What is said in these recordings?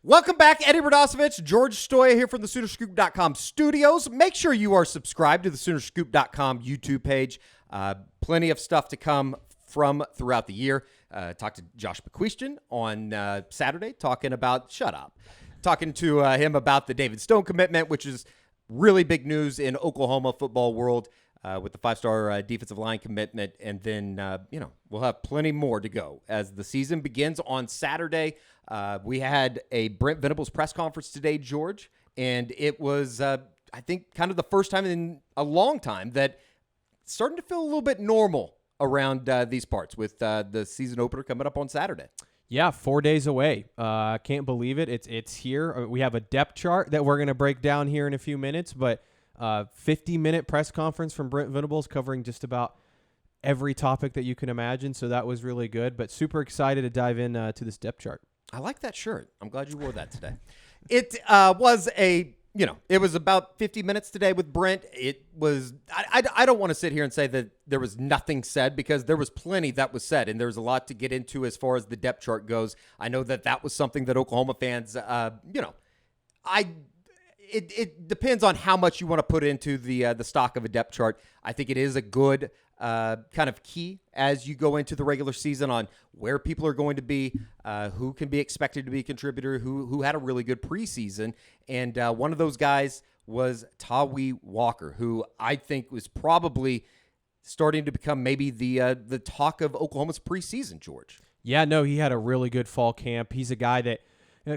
Welcome back, Eddie Radosevich, George Stoya here from the Soonerscoop.com studios. Make sure you are subscribed to the Soonerscoop.com YouTube page. Plenty of stuff to come from throughout the year. Talked to Josh McQuestion on Saturday, talking to him about the David Stone commitment, which is really big news in Oklahoma football world with the five-star defensive line commitment. And then, we'll have plenty more to go as the season begins on Saturday. We had a Brent Venables press conference today, George, and it was, I think, kind of the first time in a long time that it's starting to feel a little bit normal around these parts with the season opener coming up on Saturday. Yeah, 4 days away. Can't believe it. It's here. We have a depth chart that we're going to break down here in a few minutes, but 50-minute press conference from Brent Venables covering just about every topic that you can imagine, so that was really good, but super excited to dive in to this depth chart. I like that shirt. I'm glad you wore that today. It was it was about 50 minutes today with Brent. It was, I don't want to sit here and say that there was nothing said, because there was plenty that was said, and there's a lot to get into as far as the depth chart goes. I know that was something that Oklahoma fans, it depends on how much you want to put into the stock of a depth chart. I think it is a good kind of key as you go into the regular season on where people are going to be, who can be expected to be a contributor, who had a really good preseason. And one of those guys was Tawee Walker, who I think was probably starting to become maybe the talk of Oklahoma's preseason, George. Yeah, no, he had a really good fall camp. He's a guy that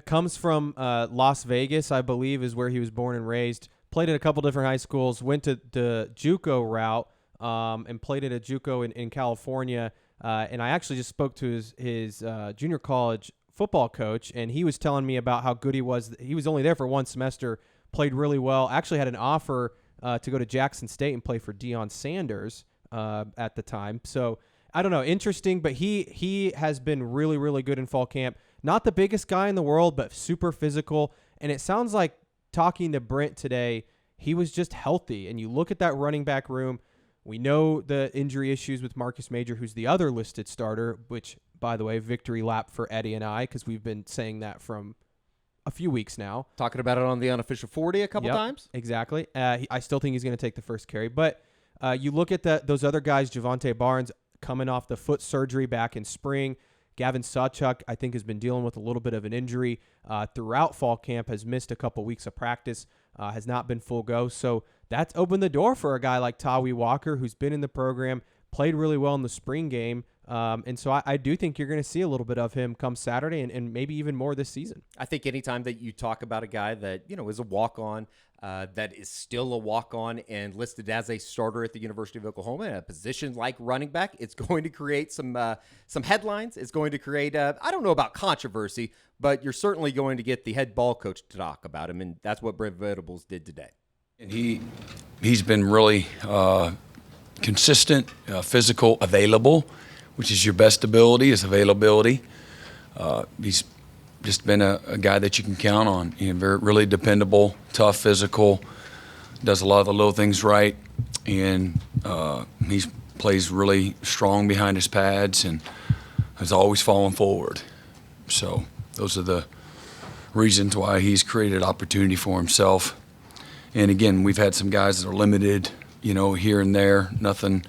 comes from Las Vegas, I believe, is where he was born and raised. Played at a couple different high schools, went to the JUCO route, and played at a JUCO in California. And I actually just spoke to his junior college football coach, and he was telling me about how good he was. He was only there for one semester, played really well, actually had an offer to go to Jackson State and play for Deion Sanders at the time. So I don't know, interesting, but he has been really, really good in fall camp. Not the biggest guy in the world, but super physical. And it sounds like, talking to Brent today, he was just healthy. And you look at that running back room, we know the injury issues with Marcus Major, who's the other listed starter, which, by the way, victory lap for Eddie and I, because we've been saying that from a few weeks now. Talking about it on the Unofficial 40 a couple times. Exactly. I still think he's going to take the first carry. But you look at those other guys, Javonte Barnes coming off the foot surgery back in spring. Gavin Sawchuk, I think, has been dealing with a little bit of an injury throughout fall camp, has missed a couple weeks of practice, has not been full go. So that's opened the door for a guy like Tawee Walker, who's been in the program, played really well in the spring game. And so I do think you're going to see a little bit of him come Saturday and maybe even more this season. I think anytime that you talk about a guy that, is a walk-on, that is still a walk-on and listed as a starter at the University of Oklahoma in a position like running back, it's going to create some headlines. It's going to create, I don't know about controversy, but you're certainly going to get the head ball coach to talk about him, and that's what Brent Venables did today. And he's been really consistent, physical, available, which is your best ability, is availability. He's just been a guy that you can count on. Very, really dependable, tough, physical, does a lot of the little things right, and he plays really strong behind his pads and is always falling forward. So those are the reasons why he's created opportunity for himself. And again, we've had some guys that are limited, here and there, nothing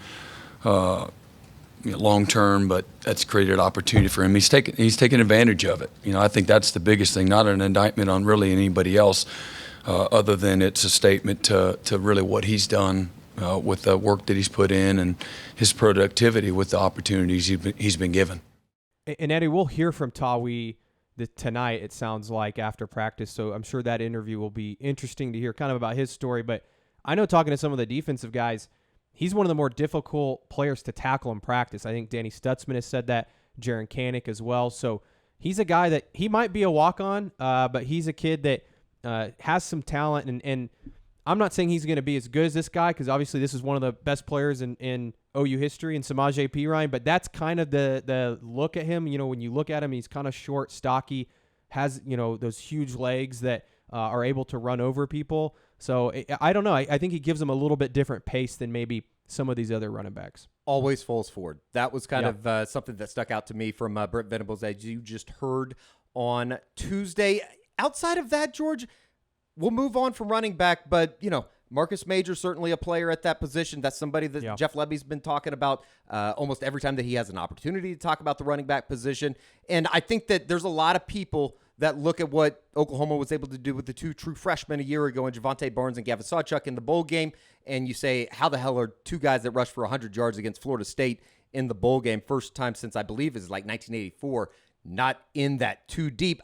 long term, but that's created opportunity for him. He's taken advantage of it. I think that's the biggest thing, not an indictment on really anybody else, other than it's a statement to really what he's done with the work that he's put in and his productivity with the opportunities he's been given. And Eddie, we'll hear from Tawee tonight, it sounds like, after practice, so I'm sure that interview will be interesting to hear kind of about his story. But I know, talking to some of the defensive guys, he's one of the more difficult players to tackle in practice. I think Danny Stutzman has said that, Jaron Kanik as well. So he's a guy that he might be a walk-on, but he's a kid that has some talent. And I'm not saying he's going to be as good as this guy, because obviously this is one of the best players in OU history, in Samaje Perine, but that's kind of the look at him. When you look at him, he's kind of short, stocky, has, those huge legs that are able to run over people. So I don't know. I think he gives them a little bit different pace than maybe some of these other running backs. Always falls forward. That was kind of something that stuck out to me from Brent Venables, as you just heard on Tuesday. outside of that, George, we'll move on from running back, but, Marcus Major, certainly a player at that position. That's somebody that Jeff Lebby's been talking about almost every time that he has an opportunity to talk about the running back position. And I think that there's a lot of people that look at what Oklahoma was able to do with the two true freshmen a year ago in Javonte Barnes and Gavin Sawchuk in the bowl game, and you say, how the hell are two guys that rushed for 100 yards against Florida State in the bowl game, first time since I believe is like 1984, not in that too deep?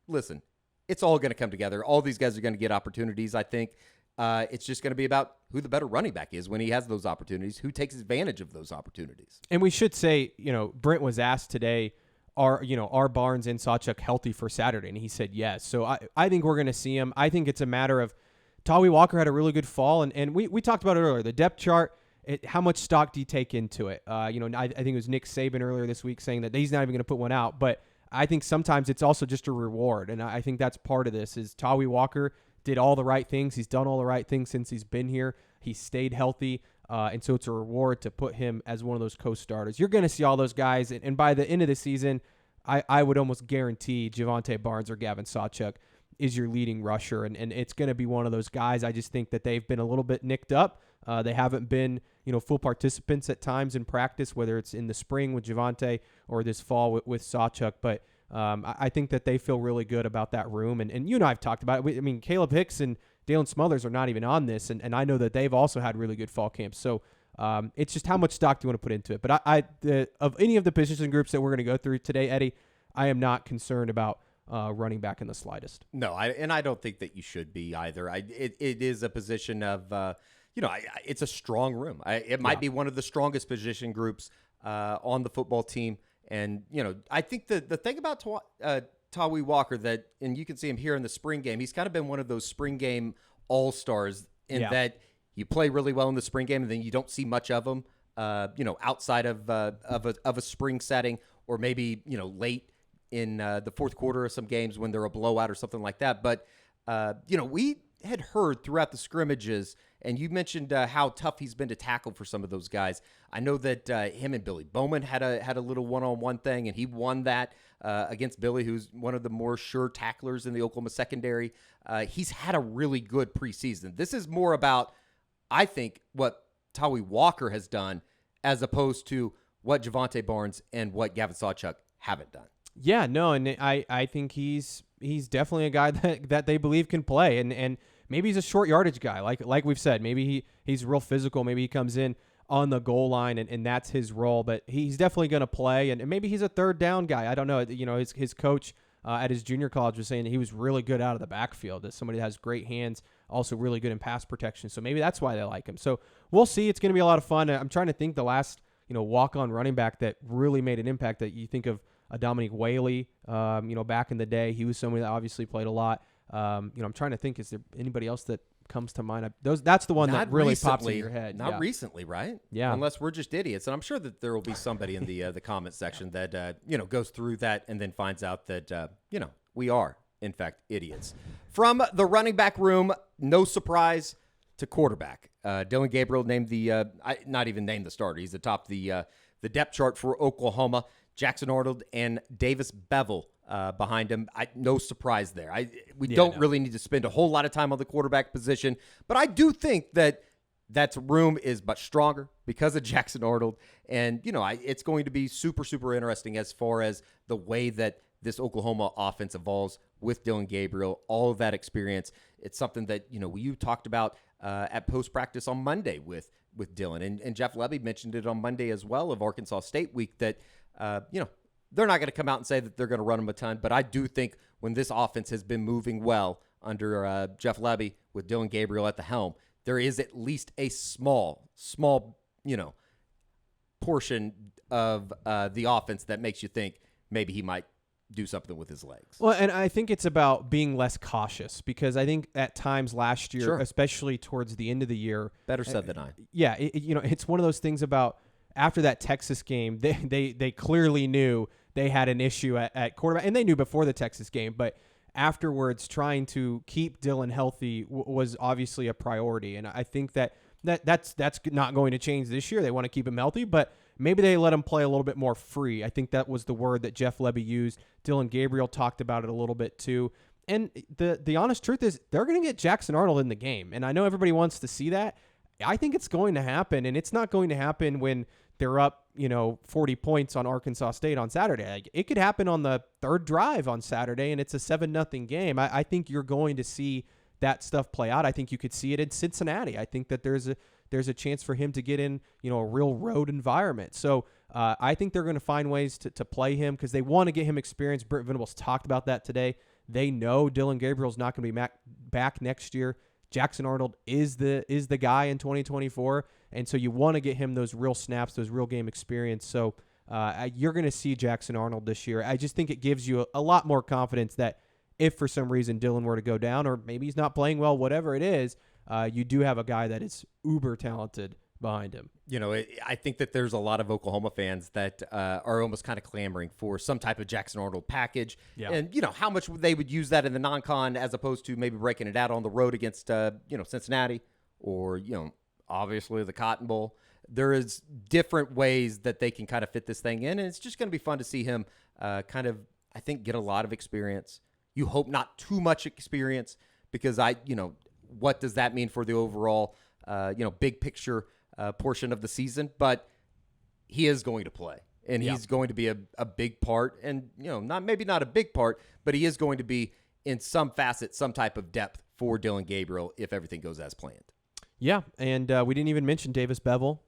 Listen, it's all going to come together. All these guys are going to get opportunities, I think. It's just going to be about who the better running back is when he has those opportunities, who takes advantage of those opportunities. And we should say, Brent was asked today, are Barnes and Sawchuk healthy for Saturday? And he said yes. So I think we're going to see him. I think it's a matter of Tawi Walker had a really good fall, and we talked about it earlier. The depth chart, how much stock do you take into it? I think it was Nick Saban earlier this week saying that he's not even going to put one out, but I think sometimes it's also just a reward, and I think that's part of this is Tawi Walker did all the right things. He's done all the right things since he's been here. He stayed healthy, and so it's a reward to put him as one of those co-starters. You're going to see all those guys, and by the end of the season, I would almost guarantee Javonte Barnes or Gavin Sawchuk is your leading rusher, and it's going to be one of those guys. I just think that they've been a little bit nicked up. They haven't been full participants at times in practice, whether it's in the spring with Javonte or this fall with Sawchuk, but I think that they feel really good about that room. And I've talked about it. Caleb Hicks and Dalen Smothers are not even on this, and I know that they've also had really good fall camps. So it's just how much stock do you want to put into it? But of any of the position groups that we're going to go through today, Eddie, I am not concerned about running back in the slightest. No, I don't think that you should be either. It is a position of, it's a strong room. It might be one of the strongest position groups on the football team. And, I think the thing about Tawi Walker and you can see him here in the spring game, he's kind of been one of those spring game all-stars in that you play really well in the spring game and then you don't see much of him, outside of a spring setting or maybe, late in the fourth quarter of some games when they're a blowout or something like that. But, we had heard throughout the scrimmages, and you mentioned how tough he's been to tackle for some of those guys. I know that him and Billy Bowman had a little one-on-one thing, and he won that against Billy, who's one of the more sure tacklers in the Oklahoma secondary. He's had a really good preseason. This is more about, I think, what Tawi Walker has done as opposed to what Javonte Barnes and what Gavin Sawchuk haven't done. Yeah, no, and I think he's definitely a guy that they believe can play, and maybe he's a short yardage guy, like we've said. Maybe he's real physical. Maybe he comes in on the goal line, and that's his role. But he's definitely going to play, and maybe he's a third down guy. I don't know. His coach at his junior college was saying that he was really good out of the backfield, that somebody that has great hands, also really good in pass protection. So maybe that's why they like him. So we'll see. It's going to be a lot of fun. I'm trying to think the last walk-on running back that really made an impact that you think of. Dominique Whaley, back in the day, he was somebody that obviously played a lot. I'm trying to think, is there anybody else that comes to mind? That's the one that really pops in your head. Not recently, right? Yeah. Unless we're just idiots. And I'm sure that there will be somebody in the comment section that, goes through that and then finds out that, we are, in fact, idiots. From the running back room, no surprise to quarterback. Dylan Gabriel named not even named the starter. He's atop the depth chart for Oklahoma. Jackson Arnold and Davis Bevel behind him. No surprise there. We don't really need to spend a whole lot of time on the quarterback position, but I do think that room is much stronger because of Jackson Arnold. And, it's going to be super, super interesting as far as the way that this Oklahoma offense evolves with Dylan Gabriel, all of that experience. It's something that, you talked about at post-practice on Monday with Dylan. And Jeff Lebby mentioned it on Monday as well of Arkansas State week that, they're not going to come out and say that they're going to run him a ton, but I do think when this offense has been moving well under Jeff Lebby with Dylan Gabriel at the helm, there is at least a small, portion of the offense that makes you think maybe he might do something with his legs. Well, and I think it's about being less cautious because I think at times last year, especially towards the end of the year, better said than I. Yeah, it's one of those things about after that Texas game, they clearly knew they had an issue at quarterback, and they knew before the Texas game, but afterwards trying to keep Dylan healthy was obviously a priority, and I think that's not going to change this year. They want to keep him healthy, but maybe they let him play a little bit more free. I think that was the word that Jeff Lebby used. Dylan Gabriel talked about it a little bit too. And the honest truth is they're going to get Jackson Arnold in the game. And I know everybody wants to see that. I think it's going to happen, and it's not going to happen when they're up, 40 points on Arkansas State on Saturday. Like, it could happen on the third drive on Saturday, and it's a 7-0 game. I think you're going to see that stuff play out. I think you could see it in Cincinnati. I think that there's a chance for him to get in, a real road environment. So I think they're going to find ways to play him because they want to get him experience. Brent Venables talked about that today. They know Dylan Gabriel's not going to be back next year. Jackson Arnold is the guy in 2024, and so you want to get him those real snaps, those real game experience. So you're going to see Jackson Arnold this year. I just think it gives you a lot more confidence that if for some reason Dylan were to go down, or maybe he's not playing well, whatever it is, you do have a guy that is uber talented behind him. I think that there's a lot of Oklahoma fans that are almost kind of clamoring for some type of Jackson Arnold package. Yeah. And, how much they would use that in the non-con as opposed to maybe breaking it out on the road against, Cincinnati or, obviously the Cotton Bowl. There is different ways that they can kind of fit this thing in, and it's just going to be fun to see him kind of, I think, get a lot of experience. You hope not too much experience because what does that mean for the overall, big picture portion of the season? But he is going to play, and he's going to be a big part, and maybe not a big part, but he is going to be in some facet, some type of depth for Dylan Gabriel if everything goes as planned. Yeah, and we didn't even mention Davis Bevel,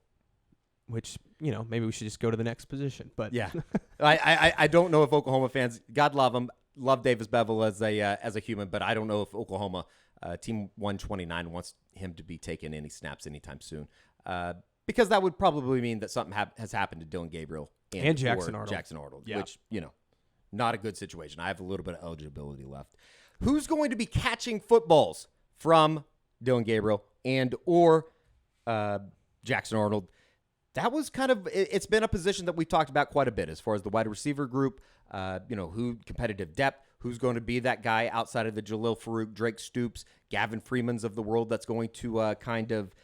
which maybe we should just go to the next position. But yeah, I don't know if Oklahoma fans, God love him, love Davis Bevel as a human, but I don't know if Oklahoma Team 129 wants him to be taking any snaps anytime soon. Because that would probably mean that something has happened to Dylan Gabriel and Jackson Arnold. Yeah. Which, not a good situation. I have a little bit of eligibility left. Who's going to be catching footballs from Dylan Gabriel and or Jackson Arnold? That was kind of, it's been a position that we've talked about quite a bit as far as the wide receiver group, who competitive depth, who's going to be that guy outside of the Jalil Farouk, Drake Stoops, Gavin Freemans of the world that's going to kind of,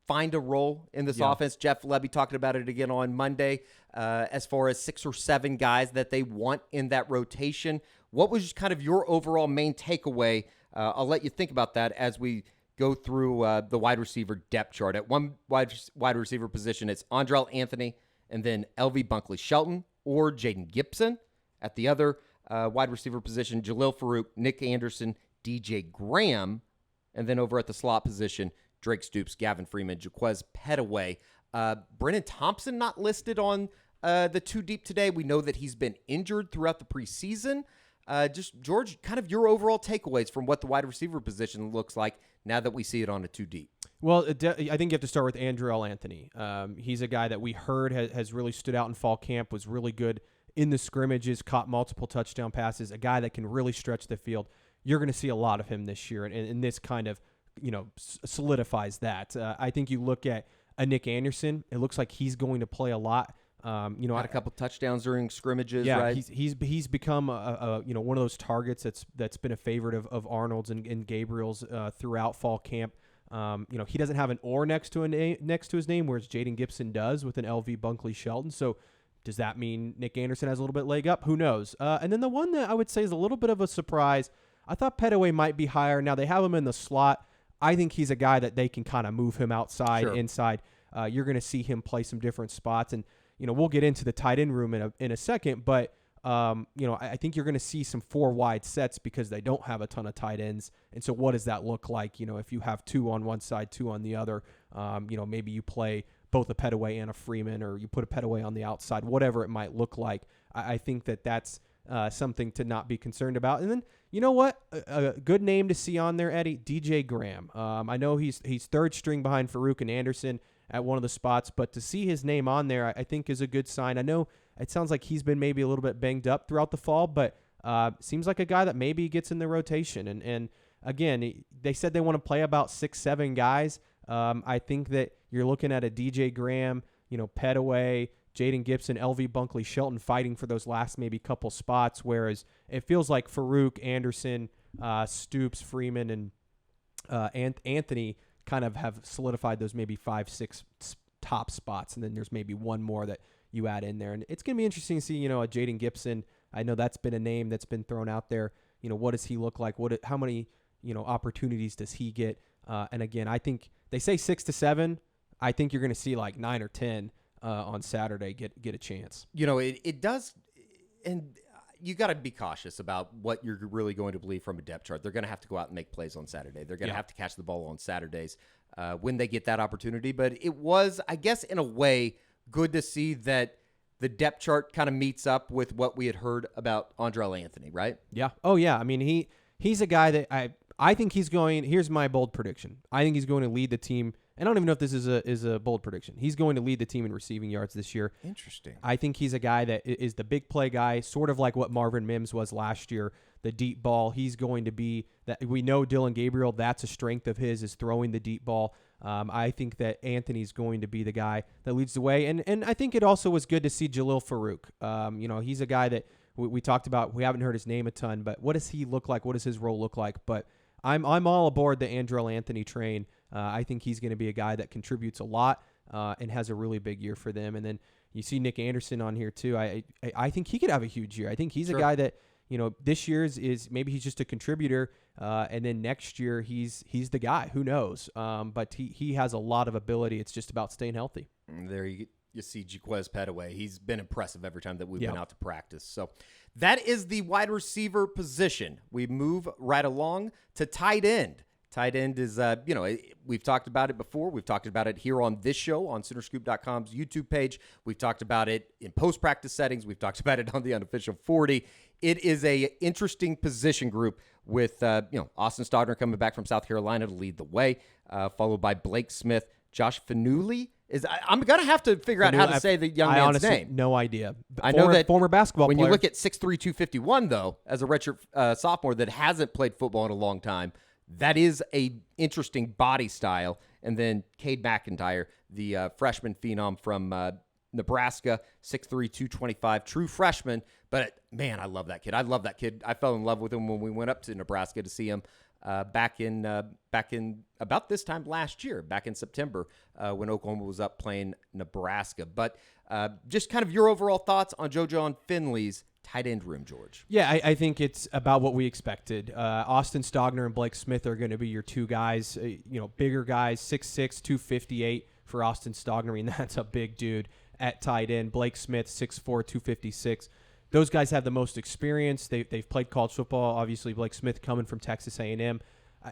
find a role in this offense. Jeff Levy talking about it again on Monday as far as 6 or 7 guys that they want in that rotation. What was kind of your overall main takeaway? I'll let you think about that as we go through the wide receiver depth chart. At one wide receiver position, it's Andrell Anthony and then LV Bunkley Shelton or Jaden Gibson. At the other wide receiver position, Jalil Farouk, Nick Anderson, DJ Graham. And then over at the slot position, Drake Stoops, Gavin Freeman, Jaquez Petaway. Brennan Thompson not listed on the 2 deep today. We know that he's been injured throughout the preseason. Just, George, kind of your overall takeaways from what the wide receiver position looks like now that we see it on a 2 deep. Well, I think you have to start with Andrell Anthony. He's a guy that we heard has really stood out in fall camp, was really good in the scrimmages, caught multiple touchdown passes, a guy that can really stretch the field. You're going to see a lot of him this year, and this kind of solidifies that. I think you look at a Nick Anderson, it looks like he's going to play a lot. Had a couple touchdowns during scrimmages, yeah, right? He's become a one of those targets that's been a favorite of Arnold's and Gabriel's throughout fall camp. He doesn't have an or next to his name, whereas Jaden Gibson does with an LV Bunkley Shelton. So does that mean Nick Anderson has a little bit leg up? Who knows? And then the one that I would say is a little bit of a surprise, I thought Petaway might be higher. Now they have him in the slot. I think he's a guy that they can kind of move him outside, inside. You're going to see him play some different spots, and we'll get into the tight end room in a second. But I think you're going to see some 4 wide sets because they don't have a ton of tight ends. And so, what does that look like? If you have 2 on one side, 2 on the other, maybe you play both a Petaway and a Freeman, or you put a Petaway on the outside, whatever it might look like. I think that's something to not be concerned about. And then, you know what? A good name to see on there, Eddie, DJ Graham. I know he's third string behind Farouk and Anderson at one of the spots, but to see his name on there, I think is a good sign. I know it sounds like he's been maybe a little bit banged up throughout the fall, but seems like a guy that maybe gets in the rotation. And again, they said they want to play about 6-7 guys. I think that you're looking at a DJ Graham, Petaway, Jaden Gibson, LV Bunkley Shelton fighting for those last maybe couple spots, whereas it feels like Farouk, Anderson, Stoops, Freeman, and Anthony kind of have solidified those maybe 5-6 top spots, and then there's maybe one more that you add in there. And it's going to be interesting to see, a Jaden Gibson I know that's been a name that's been thrown out there. What does he look like? How many, opportunities does he get? And again, I think they say 6 to 7. I think you're going to see like 9 or 10 on Saturday get a chance. It does, and you got to be cautious about what you're really going to believe from a depth chart. They're going to have to go out and make plays on Saturday. They're going to have to catch the ball on Saturdays when they get that opportunity. But it was, I guess, in a way, good to see that the depth chart kind of meets up with what we had heard about Andrell Anthony, right? Yeah. Oh, yeah. I mean, he's a guy that I think he's going – here's my bold prediction. I think he's going to lead the team – and I don't even know if this is a bold prediction. He's going to lead the team in receiving yards this year. Interesting. I think he's a guy that is the big play guy, sort of like what Marvin Mims was last year, the deep ball. He's going to be that. We know Dylan Gabriel, that's a strength of his, is throwing the deep ball. I think that Anthony's going to be the guy that leads the way. And I think it also was good to see Jalil Farouk. He's a guy that we talked about. We haven't heard his name a ton, but what does he look like? What does his role look like? But I'm all aboard the Andrell Anthony train. I think he's going to be a guy that contributes a lot and has a really big year for them. And then you see Nick Anderson on here too. I think he could have a huge year. I think he's a guy that, this year's is maybe he's just a contributor, and then next year he's the guy. Who knows? But he has a lot of ability. It's just about staying healthy. There you see Jaquez Petaway. He's been impressive every time that we've been out to practice. So that is the wide receiver position. We move right along to tight end. Tight end is, we've talked about it before. We've talked about it here on this show on Soonerscoop.com's YouTube page. We've talked about it in post-practice settings. We've talked about it on the unofficial 40. It is a interesting position group with, Austin Stogner coming back from South Carolina to lead the way, followed by Blake Smith, Josh Fanuli. I'm going to have to figure out how to say the young man's honestly, name. No idea. I know that former basketball when player. you look at 6'3", 251, though, as a redshirt sophomore that hasn't played football in a long time, that is a interesting body style. And then Cade McIntyre, the freshman phenom from Nebraska, 6'3", 225, true freshman. But, man, I love that kid. I love that kid. I fell in love with him when we went up to Nebraska to see him back in about this time last year, back in September when Oklahoma was up playing Nebraska. But just kind of your overall thoughts on JoJon Finley's tight end room, George. Yeah, I think it's about what we expected. Austin Stogner and Blake Smith are going to be your two guys, bigger guys, 6'6", 258 for Austin Stogner. I mean, that's a big dude at tight end. Blake Smith, 6'4", 256. Those guys have the most experience. They've played college football. Obviously, Blake Smith coming from Texas A&M.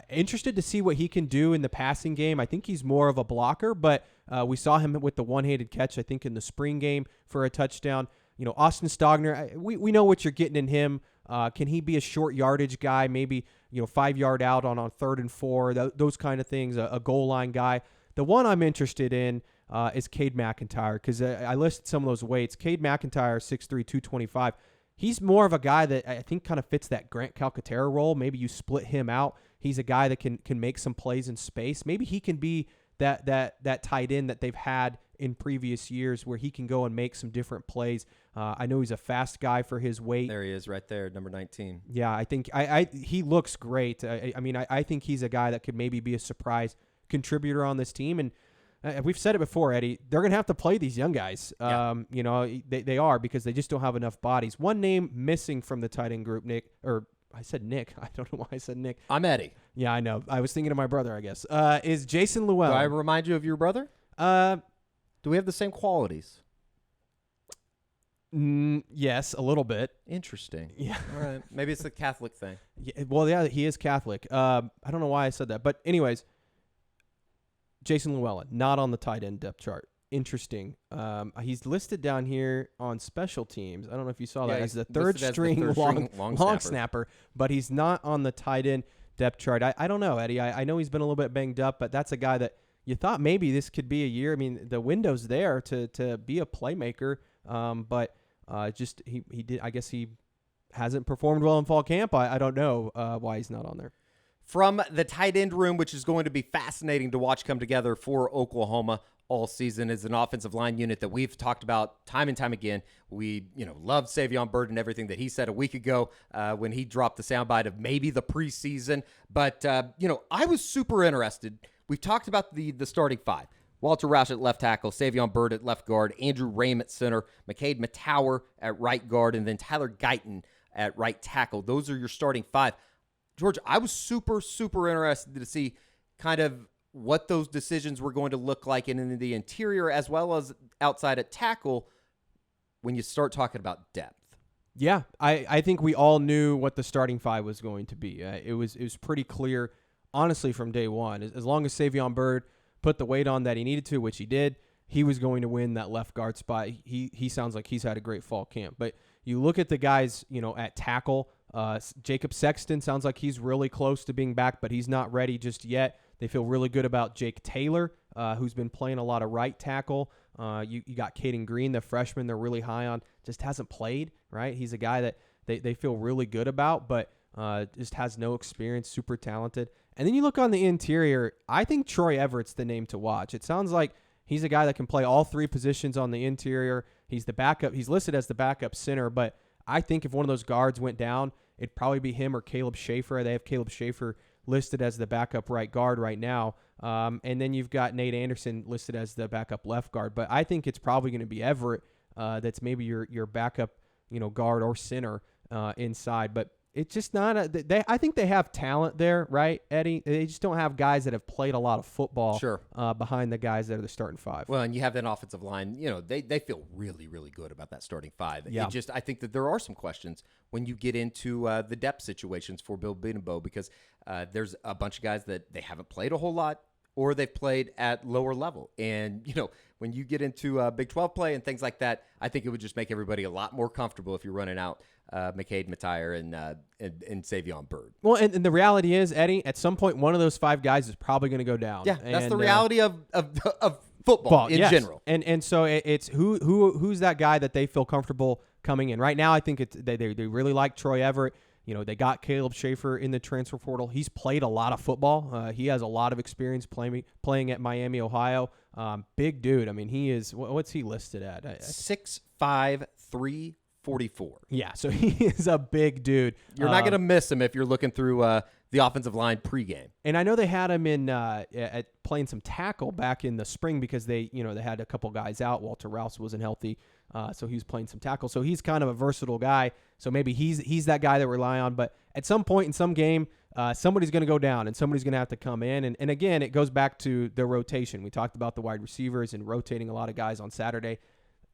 Interested to see what he can do in the passing game. I think he's more of a blocker, but we saw him with the one-handed catch, I think, in the spring game for a touchdown. Austin Stogner, we know what you're getting in him. Can he be a short yardage guy, maybe 5 yard out on 3rd and 4, those kind of things, a goal line guy. The one I'm interested in is Cade McIntyre, because I listed some of those weights. Cade McIntyre, 6'3", 225. He's more of a guy that I think kind of fits that Grant Calcaterra role. Maybe you split him out. He's a guy that can make some plays in space. Maybe he can be that tight end that they've had in previous years where he can go and make some different plays. I know he's a fast guy for his weight. There he is right there, number 19. Yeah, I think he looks great. I think he's a guy that could maybe be a surprise contributor on this team. And we've said it before, Eddie, they're going to have to play these young guys. Yeah. They are, because they just don't have enough bodies. One name missing from the tight end group, I said Nick. I don't know why I said Nick. I'm Eddie. Yeah, I know. I was thinking of my brother, I guess. Is Jason Llewellyn. Do I remind you of your brother? Do we have the same qualities? Yes, a little bit. Interesting. Yeah. All right. Maybe it's the Catholic thing. Yeah, he is Catholic. I don't know why I said that. But anyways, Jason Llewellyn, not on the tight end depth chart. Interesting. He's listed down here on special teams. I don't know if you saw that as the third string long snapper, but he's not on the tight end depth chart. I don't know, Eddie. I know he's been a little bit banged up, but that's a guy that you thought maybe this could be a year. I mean, the window's there to be a playmaker, but just he did. I guess he hasn't performed well in fall camp. I don't know why he's not on there. From the tight end room, which is going to be fascinating to watch come together for Oklahoma all season, is an offensive line unit that we've talked about time and time again. We, loved Savion Bird and everything that he said a week ago when he dropped the soundbite of maybe the preseason. But, I was super interested. We've talked about the starting five. Walter Roush at left tackle, Savion Byrd at left guard, Andrew Raym at center, McCade Matower at right guard, and then Tyler Guyton at right tackle. Those are your starting 5. George, I was super, super interested to see kind of what those decisions were going to look like in the interior as well as outside at tackle when you start talking about depth. Yeah, I think we all knew what the starting 5 was going to be. It was pretty clear, honestly, from day one. As long as Savion Byrd put the weight on that he needed to, which he did, he was going to win that left guard spot. He sounds like he's had a great fall camp. But you look at the guys, at tackle. Jacob Sexton sounds like he's really close to being back, but he's not ready just yet. They feel really good about Jake Taylor, who's been playing a lot of right tackle. You got Caden Green, the freshman they're really high on, just hasn't played, right? He's a guy that they feel really good about, but just has no experience, super talented. And then you look on the interior, I think Troy Everett's the name to watch. It sounds like he's a guy that can play all 3 positions on the interior. He's the backup. He's listed as the backup center, but I think if one of those guards went down, it'd probably be him or Caleb Schaefer. They have Caleb Schaefer listed as the backup right guard right now. And then you've got Nate Anderson listed as the backup left guard. But I think it's probably going to be Everett that's maybe your backup, guard or center inside. But it's just not I think they have talent there, right, Eddie? They just don't have guys that have played a lot of football behind the guys that are the starting 5. Well, and you have that offensive line. They feel really, really good about that starting 5. Yeah. I think that there are some questions when you get into the depth situations for Bill Bedenbaugh because there's a bunch of guys that they haven't played a whole lot or they've played at lower level. And, when you get into Big 12 play and things like that, I think it would just make everybody a lot more comfortable if you're running out McCade Matower and Savion Byrd. Well, and the reality is, Eddie, at some point, one of those 5 guys is probably going to go down. Yeah, that's the reality of football in general. And so it's who's that guy that they feel comfortable coming in. Right now, I think they really like Troy Everett. They got Caleb Schaefer in the transfer portal. He's played a lot of football. He has a lot of experience playing at Miami, Ohio. Big dude. I mean, he is. What's he listed at? 6'5", 344. Yeah, so he is a big dude. You're not going to miss him if you're looking through the offensive line pregame. And I know they had him in at playing some tackle back in the spring because they had a couple guys out. Walter Roush wasn't healthy, so he was playing some tackle. So he's kind of a versatile guy. So maybe he's that guy that we rely on. But at some point in some game, somebody's going to go down and somebody's going to have to come in. And again, it goes back to the rotation. We talked about the wide receivers and rotating a lot of guys on Saturday.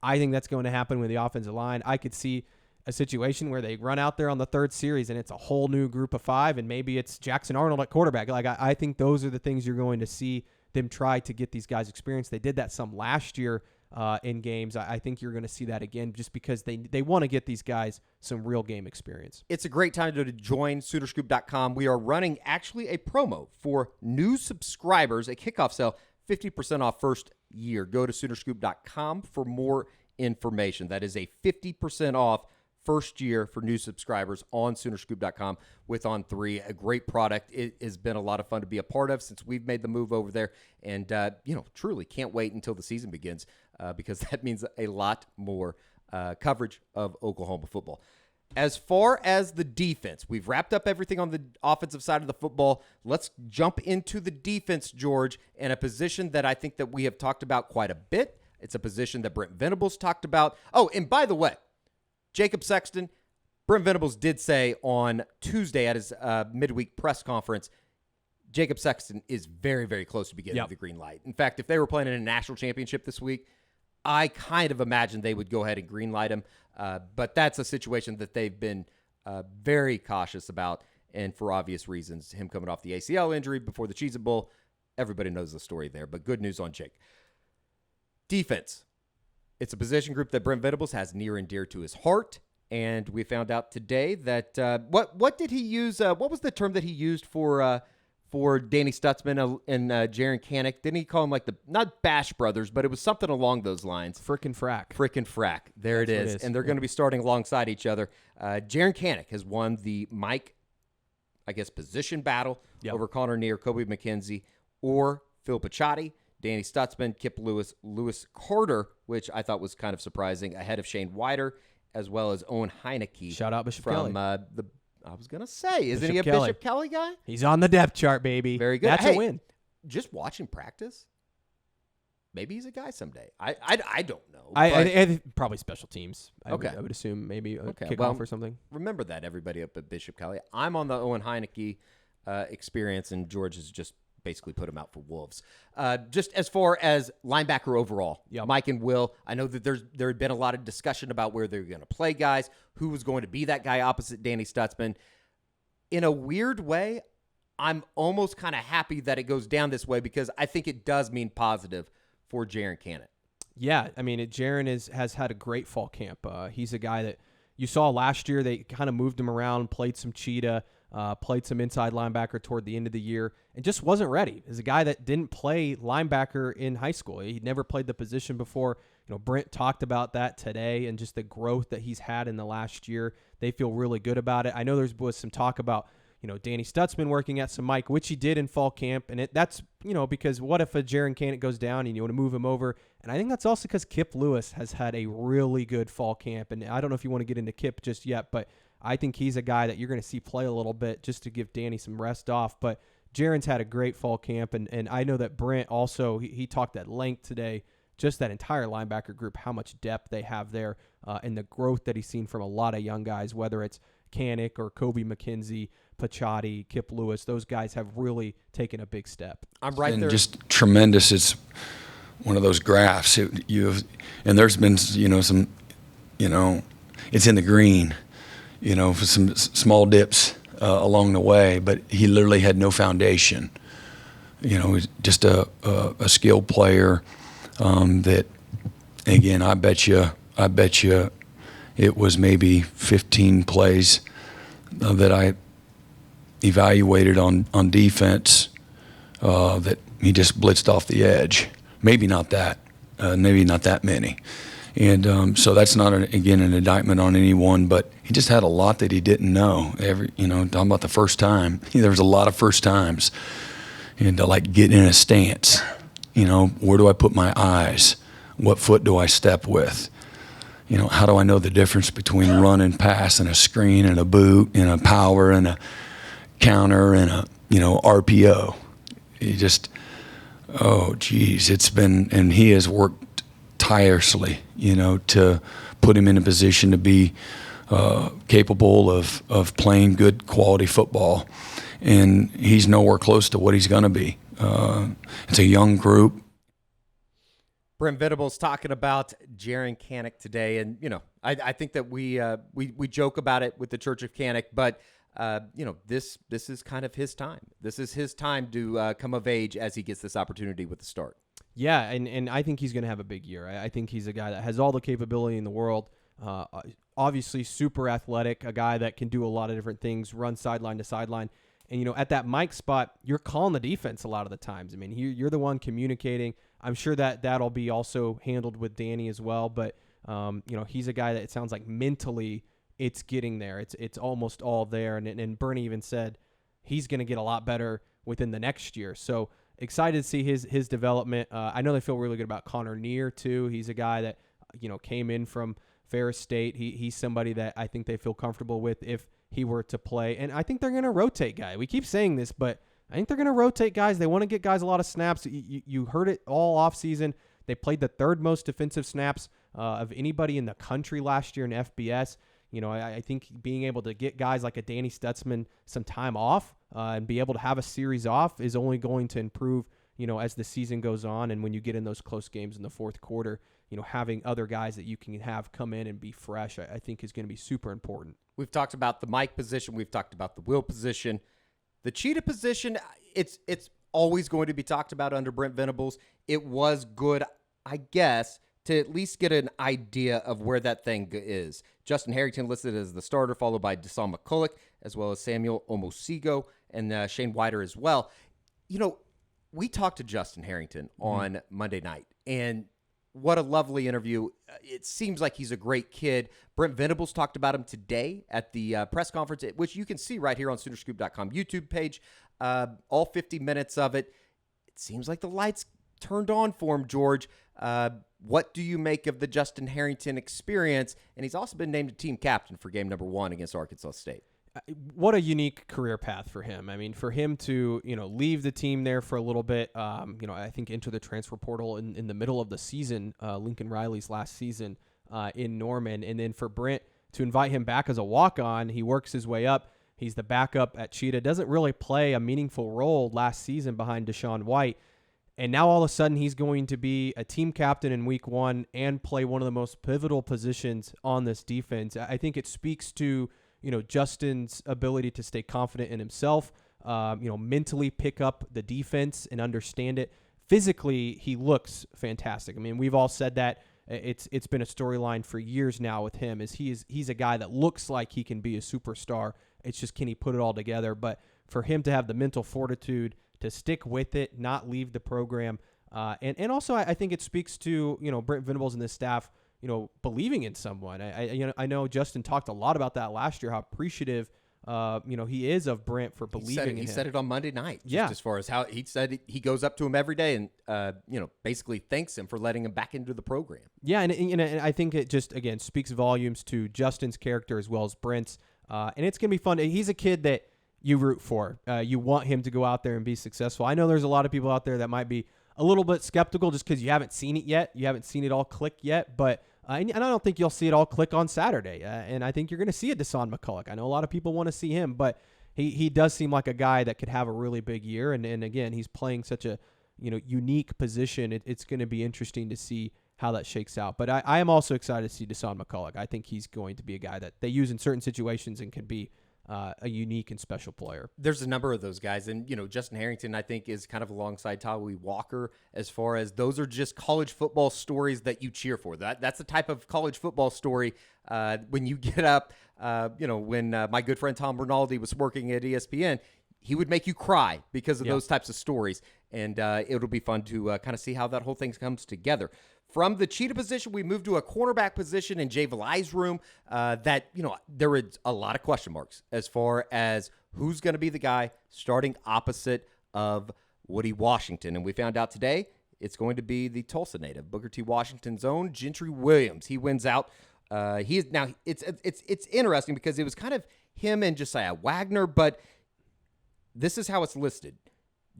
I think that's going to happen with the offensive line. I could see a situation where they run out there on the 3rd series and it's a whole new group of 5 and maybe it's Jackson Arnold at quarterback. Like I think those are the things you're going to see them try to get these guys experience. They did that some last year in games. I think you're going to see that again just because they want to get these guys some real game experience. It's a great time to join Soonerscoop.com. We are running actually a promo for new subscribers, a kickoff sale, 50% off first year. Go to Soonerscoop.com for more information. That is a 50% off first year for new subscribers on Soonerscoop.com with On3, a great product. It has been a lot of fun to be a part of since we've made the move over there. And, truly can't wait until the season begins because that means a lot more coverage of Oklahoma football. As far as the defense, we've wrapped up everything on the offensive side of the football. Let's jump into the defense, George, and a position that I think that we have talked about quite a bit. It's a position that Brent Venables talked about. Oh, and by the way, Jacob Sexton, Brent Venables did say on Tuesday at his midweek press conference, Jacob Sexton is very, very close to getting the green light. In fact, if they were playing in a national championship this week, I kind of imagine they would go ahead and green light him. But that's a situation that they've been very cautious about, and for obvious reasons. Him coming off the ACL injury before the Cheetah Bowl, everybody knows the story there. But good news on Jake. Defense. It's a position group that Brent Venables has near and dear to his heart, and we found out today that what did he use? What was the term that he used for Danny Stutzman and Jaron Kanek? Didn't he call him like not Bash Brothers, but it was something along those lines? Frickin' frack. Frickin' frack. There it is. And they're going to be starting alongside each other. Jaron Kanek has won the Mike, position battle over Connor Neer, Kobe McKenzie, or Phil Picciotti. Danny Stutzman, Kip Lewis, Lewis Carter, which I thought was kind of surprising, ahead of Shane Wider, as well as Owen Heineke. Shout out Bishop from Kelly. I was going to say, isn't he a Kelly. Bishop Kelly guy? He's on the depth chart, baby. Very good. That's a win. Just watching practice, maybe he's a guy someday. I don't know. I probably special teams. Okay. I would assume maybe a kickoff well, or something. Remember that, everybody up at Bishop Kelly. I'm on the Owen Heineke experience, and George has just basically put him out for Wolves. Just as far as linebacker overall, Mike and Will, I know that there had been a lot of discussion about where they're going to play guys, who was going to be that guy opposite Danny Stutzman. In a weird way, I'm almost kind of happy that it goes down this way because I think it does mean positive for Jaren Cannett. Yeah, I mean, Jaren has had a great fall camp. He's a guy that you saw last year. They kind of moved him around, played some Cheetah, played some inside linebacker toward the end of the year, and just wasn't ready. As a guy that didn't play linebacker in high school. He'd never played the position before. Brent talked about that today and just the growth that he's had in the last year. They feel really good about it. I know there was some talk about Danny Stutzman working at some Mike, which he did in fall camp. And that's, because what if a Jaren Cannett goes down and you want to move him over? And I think that's also because Kip Lewis has had a really good fall camp. And I don't know if you want to get into Kip just yet, but I think he's a guy that you're going to see play a little bit just to give Danny some rest off. But Jaren's had a great fall camp. And I know that Brent also, he talked at length today, just that entire linebacker group, how much depth they have there and the growth that he's seen from a lot of young guys, whether it's Canick or Kobe McKenzie, Pachotti, Kip Lewis. Those guys have really taken a big step. I'm right and there. Just tremendous. It's one of those graphs. And there's been, some, it's in the green, for some small dips along the way, but he literally had no foundation. He's just a skilled player that, again, I bet you it was maybe 15 plays that I evaluated on defense that he just blitzed off the edge. Maybe not that many. And so that's not, an indictment on anyone, but he just had a lot that he didn't know. Talking about the first time, there was a lot of first times. And to get in a stance, where do I put my eyes? What foot do I step with? How do I know the difference between run and pass and a screen and a boot and a power and a counter and a, RPO? He just, it's been, and he has worked tirelessly, to put him in a position to be capable of playing good quality football. And he's nowhere close to what he's going to be. It's a young group. Brent Venables talking about Jaren Canick today, and I think that we joke about it with the Church of Canick, but this is kind of his time. This is his time to come of age as he gets this opportunity with the start. Yeah, and I think he's going to have a big year. I think he's a guy that has all the capability in the world. Obviously, super athletic, a guy that can do a lot of different things, run sideline to sideline. And, at that Mike spot, you're calling the defense a lot of the times. I mean, you're the one communicating. I'm sure that that'll be also handled with Danny as well. But, he's a guy that it sounds like mentally it's getting there. It's almost all there. And Bernie even said he's going to get a lot better within the next year. So excited to see his development. I know they feel really good about Connor Neer, too. He's a guy that, came in from Ferris State. He's somebody that I think they feel comfortable with if he were to play. And I think they're going to rotate guys. We keep saying this, but I think they're going to rotate guys. They want to get guys a lot of snaps. You heard it all offseason. They played the third most defensive snaps of anybody in the country last year in FBS. I think being able to get guys like a Danny Stutzman some time off and be able to have a series off is only going to improve, as the season goes on. And when you get in those close games in the fourth quarter, having other guys that you can have come in and be fresh, I think is going to be super important. We've talked about the Mike position. We've talked about the Will position. The Cheetah position, it's always going to be talked about under Brent Venables. It was good, I guess, to at least get an idea of where that thing is. Justin Harrington listed as the starter, followed by Deshaun McCulloch, as well as Samuel Omosigo and Shane Whiter as well. We talked to Justin Harrington on Monday night, and what a lovely interview. It seems like he's a great kid. Brent Venables talked about him today at the press conference, which you can see right here on Soonerscoop.com YouTube page, all 50 minutes of it. It seems like the lights turned on for him, George. What do you make of the Justin Harrington experience? And he's also been named a team captain for game number 1 against Arkansas State. what a unique career path for him. I mean, for him to, leave the team there for a little bit, I think enter the transfer portal in the middle of the season, Lincoln Riley's last season in Norman. And then for Brent to invite him back as a walk-on, he works his way up. He's the backup at Cheetah, doesn't really play a meaningful role last season behind Deshaun White. And now all of a sudden he's going to be a team captain in week 1 and play one of the most pivotal positions on this defense. I think it speaks to, Justin's ability to stay confident in himself, mentally pick up the defense and understand it. Physically, he looks fantastic. I mean, we've all said that. It's been a storyline for years now with him. He's a guy that looks like he can be a superstar. It's just, can he put it all together? But for him to have the mental fortitude to stick with it, not leave the program, and also I think it speaks to Brent Venables and this staff, believing in someone. I know Justin talked a lot about that last year, how appreciative he is of Brent for believing in him. He said it on Monday night. Yeah. As far as how he said he goes up to him every day and basically thanks him for letting him back into the program. Yeah, and I think it just, again, speaks volumes to Justin's character as well as Brent's. And it's going to be fun. He's a kid that you root for. You want him to go out there and be successful. I know there's a lot of people out there that might be a little bit skeptical just because you haven't seen it yet. You haven't seen it all click yet. But and I don't think you'll see it all click on Saturday. And I think you're going to see a Deshaun McCulloch. I know a lot of people want to see him, but he does seem like a guy that could have a really big year. And again, he's playing such a unique position. It's going to be interesting to see how that shakes out. But I am also excited to see Deshaun McCulloch. I think he's going to be a guy that they use in certain situations and can be a unique and special player. There's a number of those guys. And, Justin Harrington, I think, is kind of alongside Tawee Walker as far as those are just college football stories that you cheer for. That's the type of college football story when you get up, when my good friend Tom Rinaldi was working at ESPN, he would make you cry because of those types of stories. And it'll be fun to kind of see how that whole thing comes together. From the Cheetah position, we moved to a cornerback position in Jay Valai's room that, there is a lot of question marks as far as who's going to be the guy starting opposite of Woody Washington. And we found out today it's going to be the Tulsa native, Booker T. Washington's own Gentry Williams. He wins out. It's interesting because it was kind of him and Josiah Wagner, but this is how it's listed.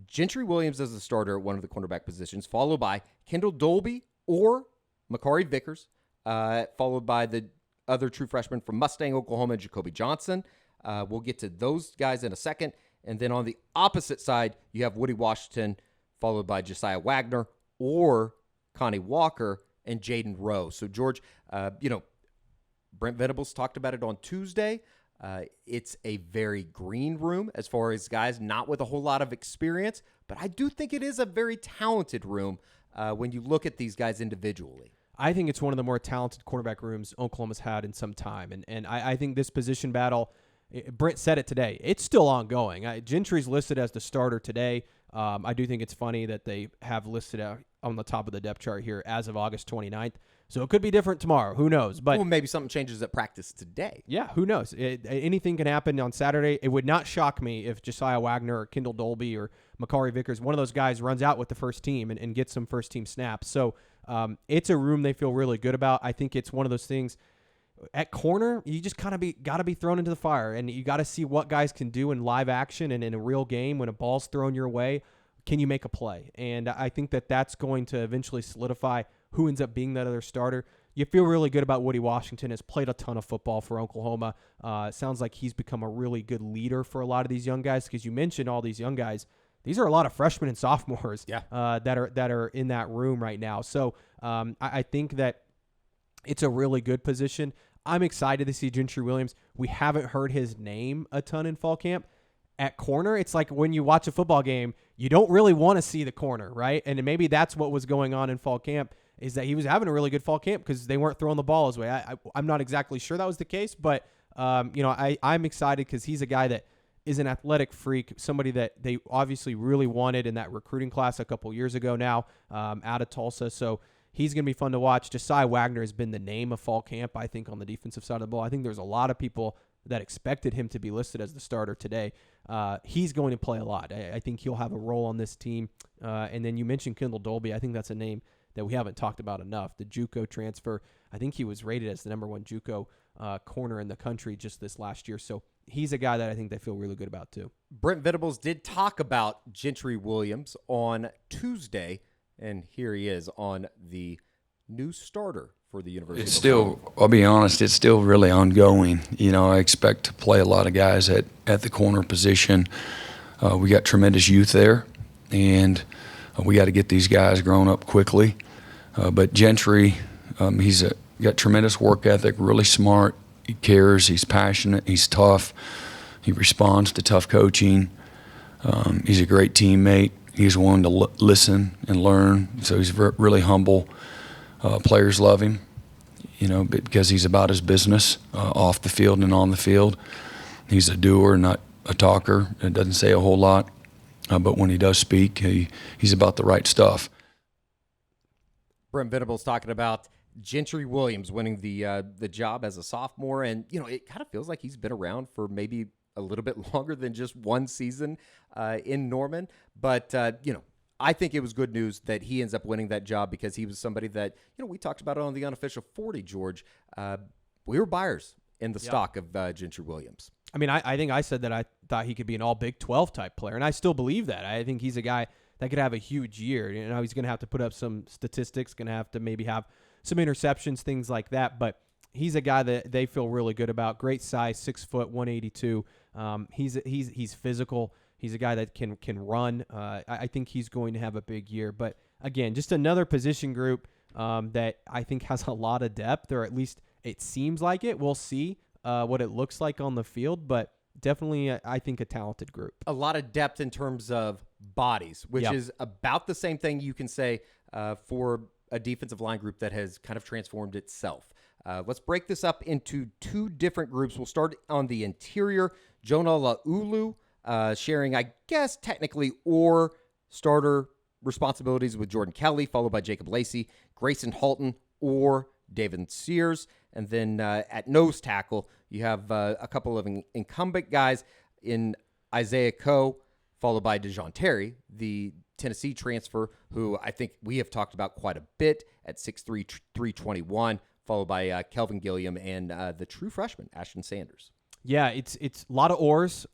Gentry Williams as the starter at one of the cornerback positions, followed by Kendall Dolby or Makari Vickers, followed by the other true freshman from Mustang, Oklahoma, Jacoby Johnson. We'll get to those guys in a second. And then on the opposite side, you have Woody Washington, followed by Josiah Wagner or Connie Walker and Jaden Rowe. So, George, Brent Venables talked about it on Tuesday. It's a very green room as far as guys not with a whole lot of experience, but I do think it is a very talented room when you look at these guys individually. I think it's one of the more talented quarterback rooms Oklahoma's had in some time. And I think this position battle, Brent said it today, it's still ongoing. Gentry's listed as the starter today. I do think it's funny that they have listed out on the top of the depth chart here as of August 29th. So it could be different tomorrow. Who knows? But maybe something changes at practice today. Yeah, who knows? Anything can happen on Saturday. It would not shock me if Josiah Wagner or Kendall Dolby or Makari Vickers, one of those guys, runs out with the first team and gets some first-team snaps. So it's a room they feel really good about. I think it's one of those things. At corner, you just kind of got to be thrown into the fire, and you got to see what guys can do in live action and in a real game when a ball's thrown your way. Can you make a play? And I think that's going to eventually solidify who ends up being that other starter. You feel really good about Woody Washington, has played a ton of football for Oklahoma. It sounds like he's become a really good leader for a lot of these young guys, because you mentioned all these young guys. These are a lot of freshmen and sophomores that are in that room right now. So I think that it's a really good position. I'm excited to see Gentry Williams. We haven't heard his name a ton in fall camp. At corner, it's like when you watch a football game, you don't really want to see the corner, right? And maybe that's what was going on in fall camp, is that he was having a really good fall camp because they weren't throwing the ball his way. I'm not exactly sure that was the case, but I'm excited because he's a guy that is an athletic freak, somebody that they obviously really wanted in that recruiting class a couple years ago now out of Tulsa. So he's going to be fun to watch. Josiah Wagner has been the name of fall camp, I think, on the defensive side of the ball. I think there's a lot of people that expected him to be listed as the starter today. He's going to play a lot. I think he'll have a role on this team. And then you mentioned Kendall Dolby. I think that's a name that we haven't talked about enough. The JUCO transfer. I think he was rated as the #1 JUCO corner in the country just this last year. So he's a guy that I think they feel really good about too. Brent Venables did talk about Gentry Williams on Tuesday, and here he is on the new starter for the University. It's still, I'll be honest, it's still really ongoing. I expect to play a lot of guys at the corner position. We got tremendous youth there, and we got to get these guys grown up quickly. But Gentry, he's got tremendous work ethic, really smart. He cares, he's passionate, he's tough. He responds to tough coaching. He's a great teammate. He's one to listen and learn, so he's really humble. Players love him, because he's about his business off the field and on the field. He's a doer, not a talker. It doesn't say a whole lot, but when he does speak, he's about the right stuff. Brent Venables talking about Gentry Williams winning the job as a sophomore, and it kind of feels like he's been around for maybe a little bit longer than just one season in Norman, but I think it was good news that he ends up winning that job because he was somebody that we talked about it on the Unofficial 40. George, we were buyers in the stock of Gentry Williams. I mean, I think I said that I thought he could be an all Big 12 type player, and I still believe that. I think he's a guy that could have a huge year. He's going to have to put up some statistics, going to have to maybe have some interceptions, things like that, but he's a guy that they feel really good about. Great size, 6 foot, 182. He's physical. He's a guy that can run. I think he's going to have a big year. But again, just another position group that I think has a lot of depth, or at least it seems like it. We'll see what it looks like on the field, but definitely I think a talented group. A lot of depth in terms of bodies, which is about the same thing you can say for a defensive line group that has kind of transformed itself. Let's break this up into two different groups. We'll start on the interior. Jonah Laulu sharing, I guess, technically or starter responsibilities with Jordan Kelly, followed by Jacob Lacey, Grayson Halton, or David Sears. And then at nose tackle, you have a couple of incumbent guys in Isaiah Coe, followed by DeJoun Terry, the Tennessee transfer, who I think we have talked about quite a bit at 6'3", 321, followed by Kelvin Gilliam and the true freshman, Ashton Sanders. Yeah, it's a lot of oars,